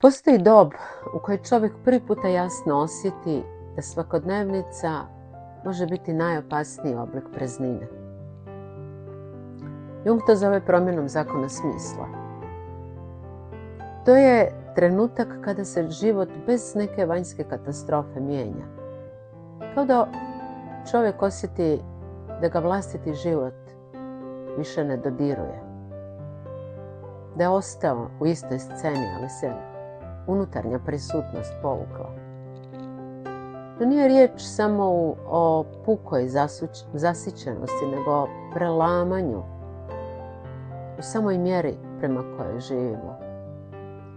Postoji dob u kojoj čovjek prvi puta jasno osjeti da svakodnevnica može biti najopasniji oblik praznine. Jung to zove promjenom zakona smisla. To je trenutak kada se život bez neke vanjske katastrofe mijenja. Kao da čovjek osjeti da ga vlastiti život više ne dodiruje. Da je ostao u istoj sceni, ali se unutarnja prisutnost povukla. To nije riječ samo o pukoj zasićenosti, nego o prelamanju u samoj mjeri prema kojoj živimo.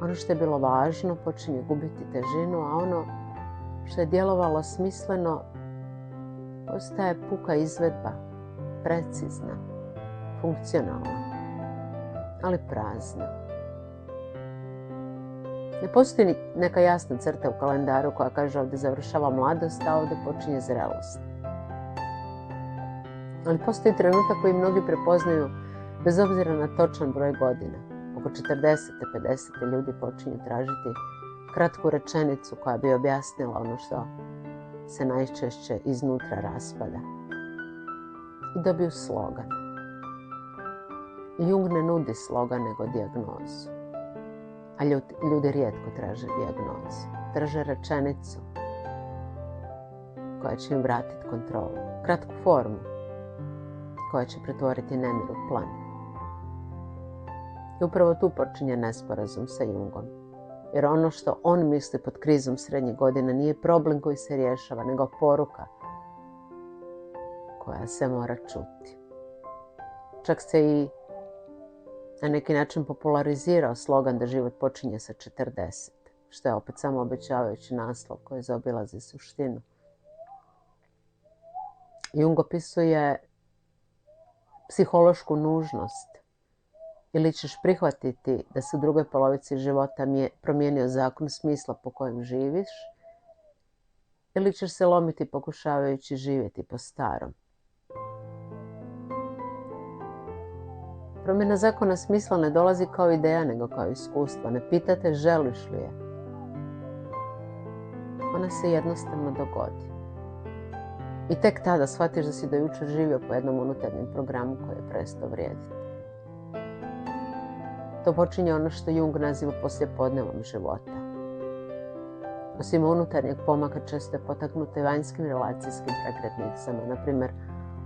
Ono što je bilo važno počinje gubiti težinu, a ono što je djelovalo smisleno postaje puka izvedba, precizna, funkcionalna, ali prazna. Ne postoji neka jasna crta u kalendaru koja kaže ovdje završava mladost, a ovdje počinje zrelost. Ali postoji trenutak koji mnogi prepoznaju bez obzira na točan broj godina. Oko 40. 50. ljudi počinju tražiti kratku rečenicu koja bi objasnila ono što se najčešće iznutra raspada. I dobiju slogan. Jung ne nudi slogan nego dijagnozu. A ljudi rijetko traže dijagnozu. Traže rečenicu koja će im vratiti kontrolu. Kratku formu koja će pretvoriti nemir u plan. I upravo tu počinje nesporazum sa Jungom. Jer ono što on misli pod krizom srednjih godina nije problem koji se rješava, nego poruka koja se mora čuti. Čak se i na neki način popularizirao slogan da život počinje sa 40, što je opet samo obećavajući naslov koji zaobilazi suštinu. Jung opisuje psihološku nužnost. Ili ćeš prihvatiti da se u drugoj polovici života promijenio zakon smisla po kojem živiš, ili ćeš se lomiti pokušavajući živjeti po starom. Promjena zakona smisla ne dolazi kao ideja, nego kao iskustvo. Ne pitate želiš li je. Ona se jednostavno dogodi. I tek tada shvatiš da si do jučer živio po jednom unutarnjem programu koji je prestao vrijediti. To počinje ono što Jung naziva poslijepodnevom života. Osim unutarnjeg pomaka često je potaknuto i vanjskim relacijskim prekretnicama, na primjer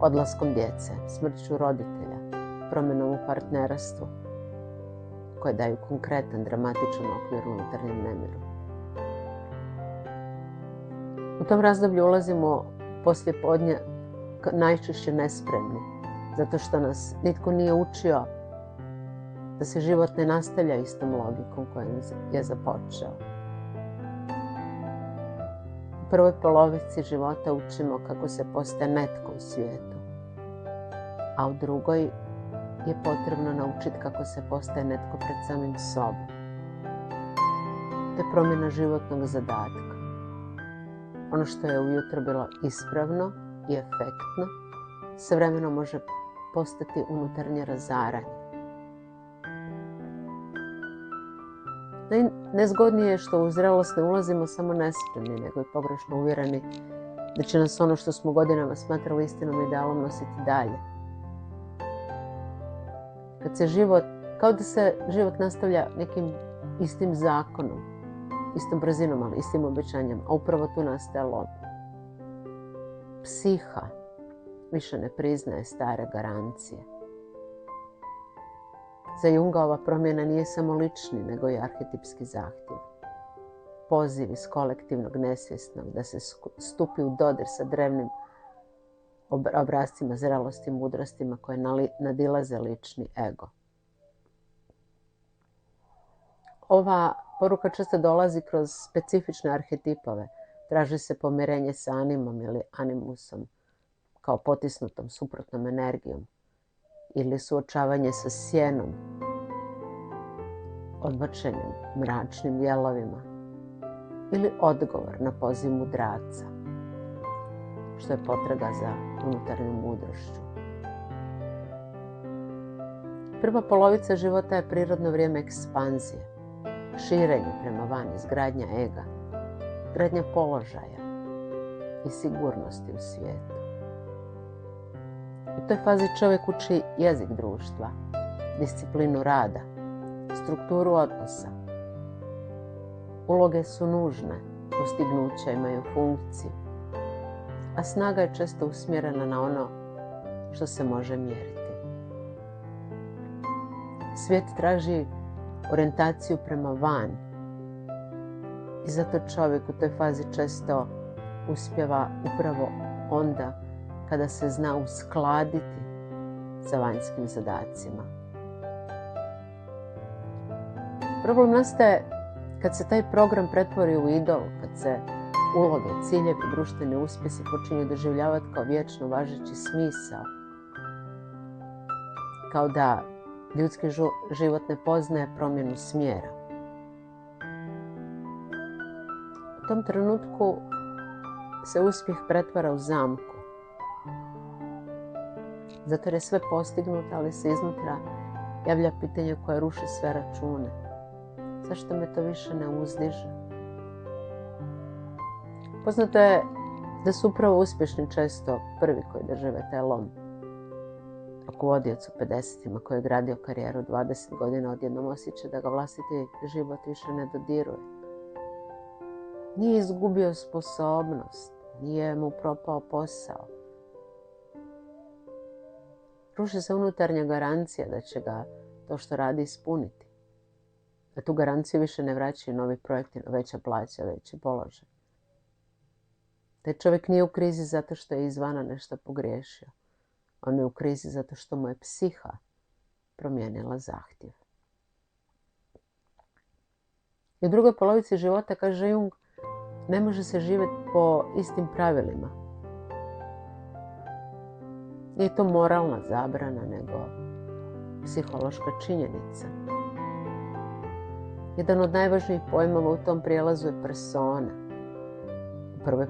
odlaskom djece, smrću roditelja, promjenom u partnerstvu, koje daju konkretan, dramatičan okvir unutarnjem nemiru. U tom razdoblju ulazimo poslijepodne najčešće nespremni, zato što nas nitko nije učio da se život ne nastavlja istom logikom kojom je započeo. U prvoj polovici života učimo kako se postaje netko u svijetu, a u drugoj je potrebno naučiti kako se postaje netko pred samim sobom. To je promjena životnog zadatka. Ono što je ujutro bilo ispravno i efektno, s vremenom može postati unutarnje razaranje. Najnezgodnije je što u zrelost ne ulazimo samo nespremni, nego i pogrešno uvjereni da će nas ono što smo godinama smatrali istinom i idealom nositi dalje. Kao da se život nastavlja nekim istim zakonom, istom brzinom, ali istim obećanjem, a upravo tu nastaje lom. Psiha više ne priznaje stare garancije. Za Junga ova promjena nije samo lični, nego i arhetipski zahtjev. Poziv iz kolektivnog nesvjesnog da se stupi u dodir sa drevnim obrascima zrelosti i mudrostima koje nadilaze lični ego. Ova poruka često dolazi kroz specifične arhetipove. Traži se pomirenje sa animom ili animusom kao potisnutom suprotnom energijom, ili suočavanje sa sjenom, odbačenim mračnim dijelovima, ili odgovor na poziv mudraca, što je potraga za unutarnjom mudrošću. Prva polovica života je prirodno vrijeme ekspanzije. širenje prema van, izgradnja ega, izgradnja položaja i sigurnosti u svijetu. U toj fazi čovjek uči jezik društva, disciplinu rada, strukturu odnosa. Uloge su nužne, postignuća imaju funkciju, a snaga je često usmjerena na ono što se može mjeriti. Svijet traži orijentaciju prema van i zato čovjek u toj fazi često uspijeva upravo onda kada se zna uskladiti sa vanjskim zadacima. Problem nastaje kad se taj program pretvori u idol, kad se uloge, ciljevi, društveni uspjesi počinju doživljavati kao vječno važeći smisao. Kao da ljudski život ne poznaje promjenu smjera. U tom trenutku se uspjeh pretvara u zamku. Zato jer je sve postignuto, ali se iznutra javlja pitanje koje ruši sve račune. Zašto me to više ne uzdiže? Poznato je da su upravo uspješni često prvi koji dožive taj lom. Rukovodioc u 50-ima koji je gradio karijeru 20 godina odjednom osjeća da ga vlastiti život više ne dodiruje. Nije izgubio sposobnost, nije mu propao posao. Ruši se unutarnja garancija da će ga to što radi ispuniti. Da tu garanciju više ne vraćaju novi projekti, veća plaća, veći položaj. Taj čovjek nije u krizi zato što je izvana nešto pogriješio. On je u krizi zato što mu je psiha promijenila zahtjev. I u drugoj polovici života, kaže Jung, ne može se živjeti po istim pravilima. Nije to moralna zabrana, nego psihološka činjenica. Jedan od najvažnijih pojmova u tom prijelazu je persona. U prvoj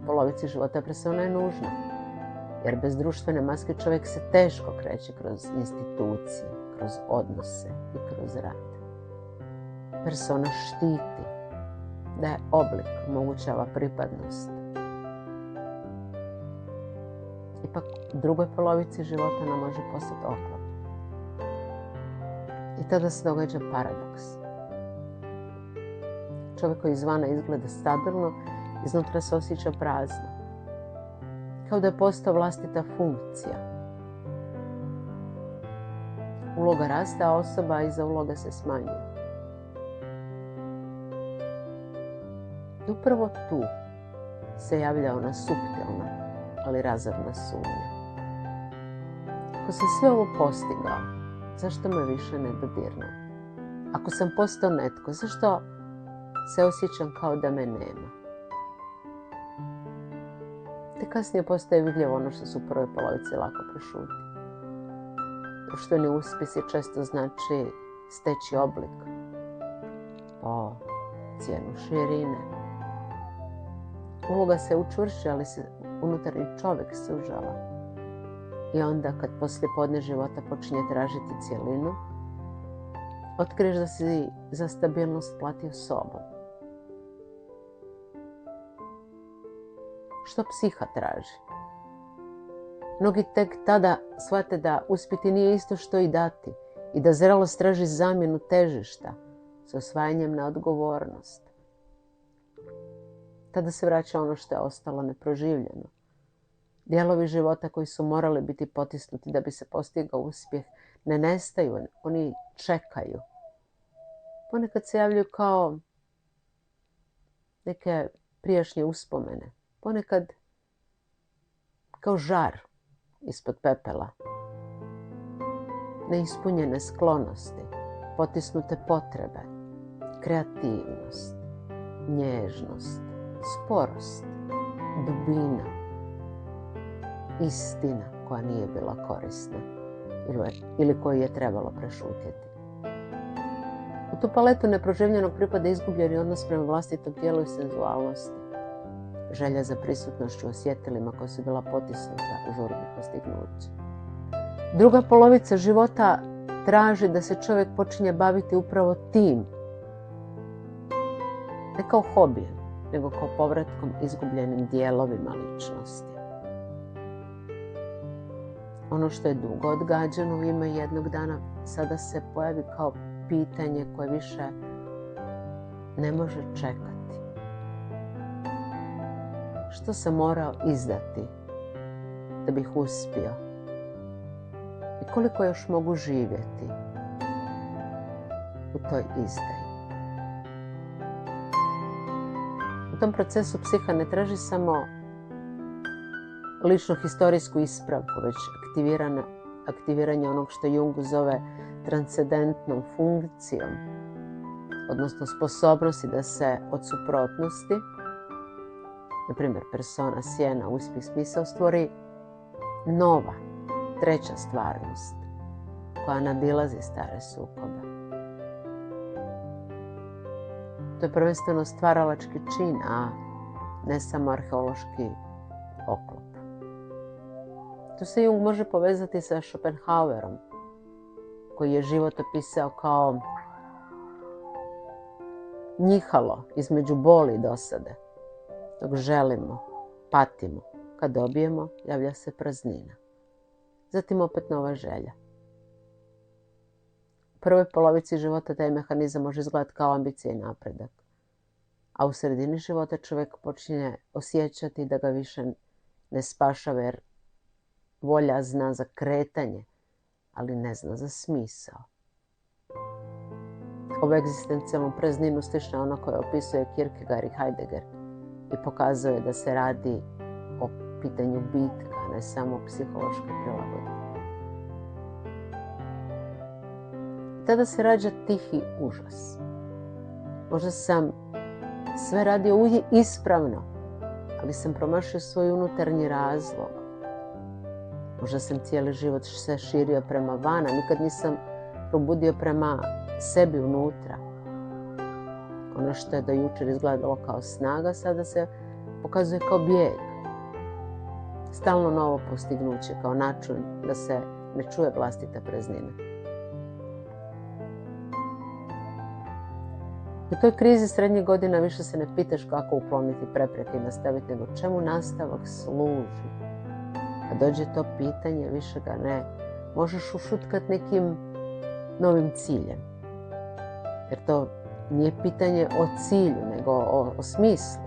polovici života persona je nužna, jer bez društvene maske čovjek se teško kreće kroz institucije, kroz odnose i kroz rad. Persona štiti, daje oblik, omogućava pripadnost. Ipak u drugoj polovici života nam može postati oklop. I tada se događa paradoks. Čovjek koji izvana izgleda stabilno, iznutra se osjeća prazno. Kao da je postao vlastita funkcija. Uloga raste, a osoba iza uloga se smanjuje. I upravo tu se javlja ona suptilna, ali razorna sumnja. Ako sam sve ovo postigao, zašto me više ne dodirnu? Ako sam postao netko, zašto se osjećam kao da me nema? Te kasnije postaje vidljivo ono što su u prvoj polovici lako prešuti. Društveni uspjesi često znači steći oblik po cijenu širine. Uloga se učvršća, ali se unutarnji čovjek sužava. I onda kad poslije podne života počinje tražiti cjelinu, otkriješ da si za stabilnost platio sobom. Što psiha traži? Mnogi tek tada shvate da uspjeti nije isto što i dati i da zrelost traži zamjenu težišta s osvajanjem na odgovornost. Tada se vraća ono što je ostalo neproživljeno. Dijelovi života koji su morali biti potisnuti da bi se postigao uspjeh ne nestaju, oni čekaju. Ponekad se javljaju kao neke prijašnje uspomene, ponekad kao žar ispod pepela. Neispunjene sklonosti, potisnute potrebe, kreativnost, nježnost, sporost, dubina, istina koja nije bila korisna ili koju je trebalo prešutjeti. U tu paletu neproživljenog pripada izgubljeni odnos prema vlastitom tijelu i senzualnosti, želja za prisutnošću osjetilima koja su bila potisnuta u žurbi postignuća. Druga polovica života traži da se čovjek počinje baviti upravo tim ne kao hobijem, nego kao povratkom izgubljenim dijelovima ličnosti. Ono što je dugo odgađano u ime jednog dana sada se pojavi kao pitanje koje više ne može čekati. Što sam morao izdati da bih uspio? I koliko još mogu živjeti u toj izdaji? U tom procesu psiha ne traži samo ličnu historijsku ispravku, već aktiviranje onog što Jung zove transcendentnom funkcijom, odnosno sposobnosti da se od suprotnosti, na primjer persona, sjena, uspjeh, smisao, stvori nova, treća stvarnost koja nadilazi stare sukobe. To je prvenstveno stvaralački čin, a ne samo arheološki oklop. Tu se Jung može povezati sa Schopenhauerom, koji je život opisao kao njihalo između boli i dosade. Dok želimo, patimo, kad dobijemo, javlja se praznina. Zatim opet nova želja. U prvoj polovici života taj mehanizam može izgledati kao ambicija i napredak. A u sredini života čovjek počinje osjećati da ga više ne spašava jer volja zna za kretanje, ali ne zna za smisao. Ovu egzistencijalnu prazninu slično ono koje opisuje Kierkegaard i Heidegger i pokazuje da se radi o pitanju bitka, a ne samo psihološke prilagodbe. Tada se rađa tihi užas. Možda sam sve radio ispravno, ali sam promašio svoj unutarnji razlog. Možda sam cijeli život se širio prema van, a nikad nisam probudio prema sebi unutra. Ono što je do jučer izgledalo kao snaga, sada se pokazuje kao bijeg. Stalno novo postignuće, kao način da se ne čuje vlastita praznina. U toj krizi srednjih godina više se ne pitaš kako ukloniti prepreke i nastaviti, nego čemu nastavak služi. Kad dođe to pitanje, više ga ne možeš ušutkat nekim novim ciljem. Jer to nije pitanje o cilju, nego o smislu.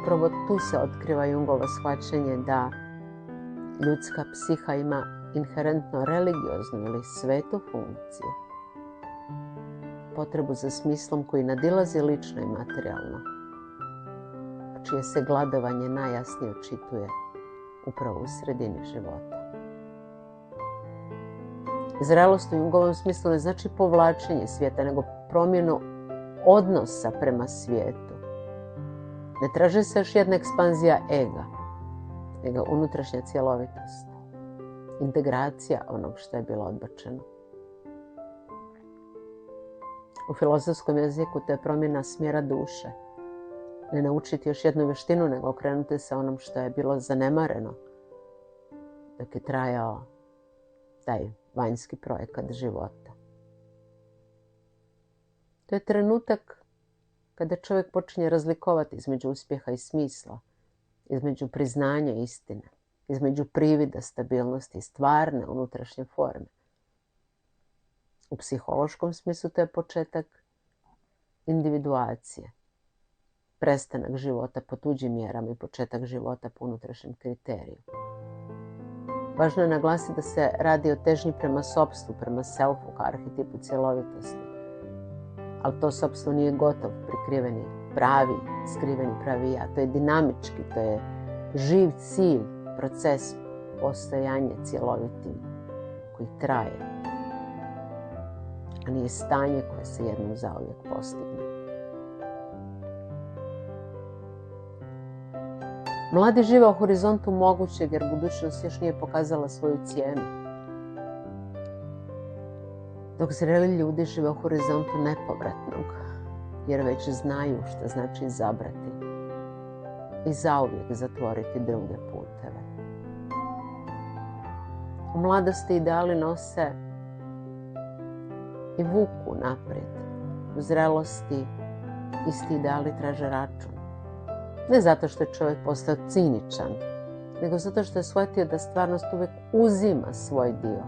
Upravo tu se otkriva Jungovo shvaćanje da ljudska psiha ima inherentno religioznu ili svetu funkciju. Potrebu za smislom koji nadilazi lično i materijalno, a čije se gladovanje najjasnije očituje upravo u sredini života. Zrelost u Jungovom smislu ne znači povlačenje svijeta, nego promjenu odnosa prema svijetu. Ne traži se još jedna ekspanzija ega, nego unutrašnja cjelovitost, integracija onog što je bilo odbačeno. U filozofskom jeziku to je promjena smjera duše. Ne naučiti još jednu vještinu, nego okrenuti se onom što je bilo zanemareno dok je trajao taj vanjski projekat života. To je trenutak kada čovjek počinje razlikovati između uspjeha i smisla, između priznanja i istine, između privida, stabilnosti i stvarne unutrašnje forme. U psihološkom smislu to je početak individuacije, prestanak života po tuđim mjerama i početak života po unutrašnjem kriteriju. Važno je naglasiti da se radi o težnji prema sopstvu, prema selfu, kao arhetipu cjelovitosti. Ali to sopstvo nije gotov, prikriveni, pravi, skriveni pravi ja. To je dinamički, to je živ cilj, proces postojanja cjelovitim koji traje, a nije stanje koje se jednom zauvijek postigne. Mladi žive u horizontu mogućeg jer budućnost još nije pokazala svoju cijenu. Dok zreli ljudi žive u horizontu nepovratnog, jer već znaju što znači izabrati i zauvijek zatvoriti druge puteve. U mladosti ideali nose i vuku naprijed, u zrelosti, isti ideali traže račun. Ne zato što je čovjek postao ciničan, nego zato što je shvatio da stvarnost uvijek uzima svoj dio.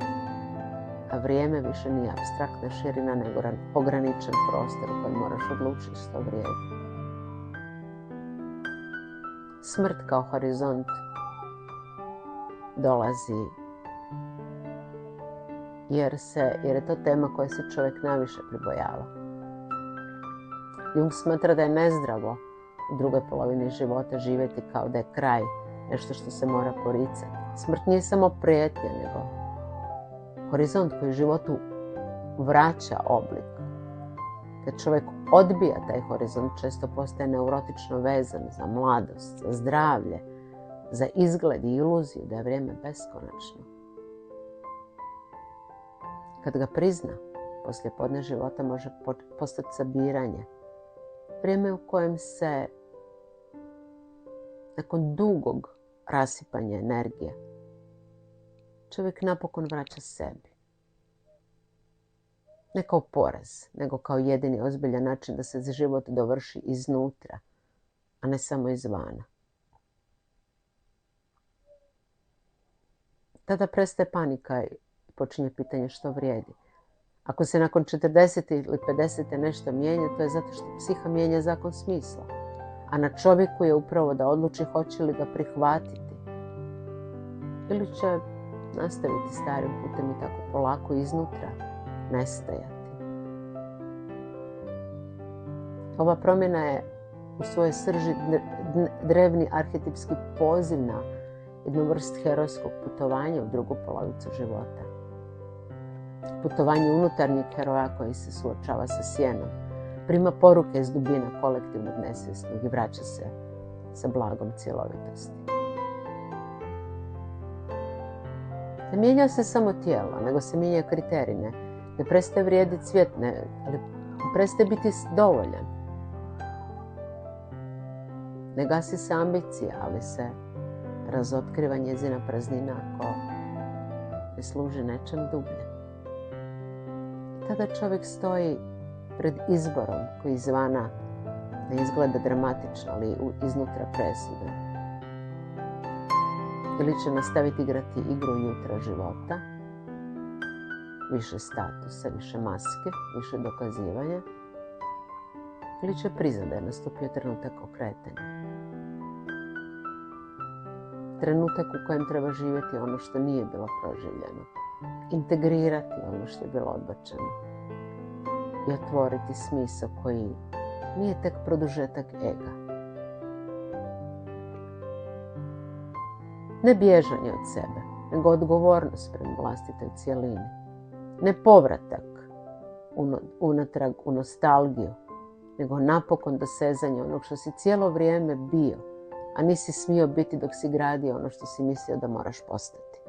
A vrijeme više nije apstraktna širina, nego ograničen prostor u kojem moraš odlučiti što vrijedi. Smrt kao horizont dolazi jer je to tema koja se čovjek najviše pribojava. Jung smatra da je nezdravo u drugoj polovini života živjeti kao da je kraj, nešto što se mora poricati. Smrt nije samo prijetnja, nego horizont koji životu vraća oblik. Kad čovjek odbija taj horizont, često postaje neurotično vezan za mladost, za zdravlje, za izgled i iluziju da je vrijeme beskonačno. Kad ga prizna, poslije podne života može postati sabiranje. Vrijeme u kojem se, nakon dugog rasipanja energije, čovjek napokon vraća sebi. Ne kao poraz, nego kao jedini ozbiljan način da se život dovrši iznutra, a ne samo izvana. Tada prestaje panika i počinje pitanje što vrijedi. Ako se nakon 40 ili 50 nešto mijenja, to je zato što psiha mijenja zakon smisla. A na čovjeku je upravo da odluči hoće li ga prihvatiti. Ili će nastaviti starim putem i tako polako iznutra nestajati. Ova promjena je u svojoj srži drevni arhetipski poziv na jednu vrst herojskog putovanja u drugu polovicu života. Putovanje unutarnjeg heroja koji se suočava sa sjenom, prima poruke iz dubina kolektivnog nesvjesnog i vraća se sa blagom cjelovitosti. Ne mijenja se samo tijelo, nego se mijenjaju kriteriji. Ne prestaje vrijediti svijet, ali prestaje biti dovoljan. Ne gasi se ambicija, ali se razotkriva njezina praznina ako ne služi nečem dublje. Tada čovjek stoji pred izborom koji izvana ne izgleda dramatično, ali iznutra presudan. Ili će nastaviti igrati igru jutra života, više statusa, više maske, više dokazivanja, ili će priznati da je nastupio trenutak okretanja. Trenutak u kojem treba živjeti ono što nije bilo proživljeno, integrirati ono što je bilo odbačeno i otvoriti smisao koji nije tek produžetak ega. Ne bježanje od sebe, nego odgovornost prema vlastitoj cjelini. Ne povratak unatrag u nostalgiju, nego napokon dosezanje onog što si cijelo vrijeme bio, a nisi smio biti dok si gradio ono što si mislio da moraš postati.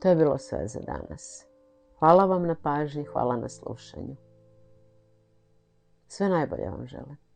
To je bilo sve za danas. Hvala vam na pažnji, hvala na slušanju. Sve najbolje vam želim.